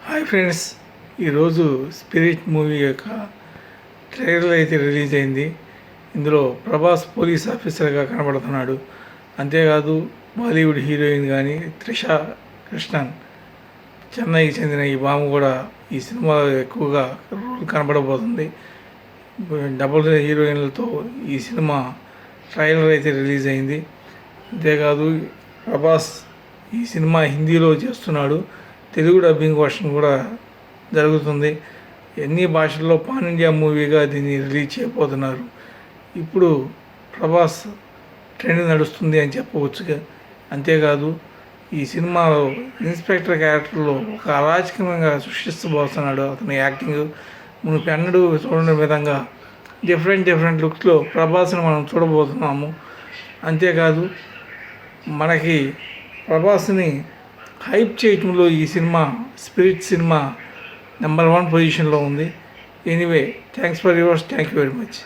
Hi friends, ఈరోజు spirit movie యొక్క trailer అయితే రిలీజ్ అయింది. ఇందులో ప్రభాస్ పోలీస్ ఆఫీసర్గా కనబడుతున్నాడు. అంతేకాదు బాలీవుడ్ హీరోయిన్ కానీ త్రిష కృష్ణన్, చెన్నైకి చెందిన ఈ భామ కూడా ఈ సినిమాలో ఎక్కువగా రోల్ కనబడబోతుంది. డబుల్ హీరోయిన్లతో ఈ సినిమా ట్రైలర్ అయితే రిలీజ్ అయింది. అంతేకాదు ప్రభాస్ ఈ సినిమా హిందీలో చేస్తున్నాడు, తెలుగు డబ్బింగ్ వర్షన్ కూడా జరుగుతుంది. ఎన్ని భాషల్లో పాన్ ఇండియా మూవీగా దీన్ని రిలీజ్ చేయబోతున్నారు. ఇప్పుడు ప్రభాస్ ట్రెండ్ నడుస్తుంది అని చెప్పవచ్చు. అంతేకాదు ఈ సినిమాలో ఇన్స్పెక్టర్ క్యారెక్టర్లో ఒక అరాచకంగా సృష్టిస్తబోతున్నాడు. అతని యాక్టింగ్ మునుపు ఎన్నడూ చూడని విధంగా డిఫరెంట్ లుక్స్లో ప్రభాస్ని మనం చూడబోతున్నాము. అంతేకాదు మనకి ప్రభాస్ని హైప్ చేయటంలో ఈ సినిమా స్పిరిట్ సినిమా నెంబర్ 1 పొజిషన్లో ఉంది. Anyway, thanks for yours. Thank you very much.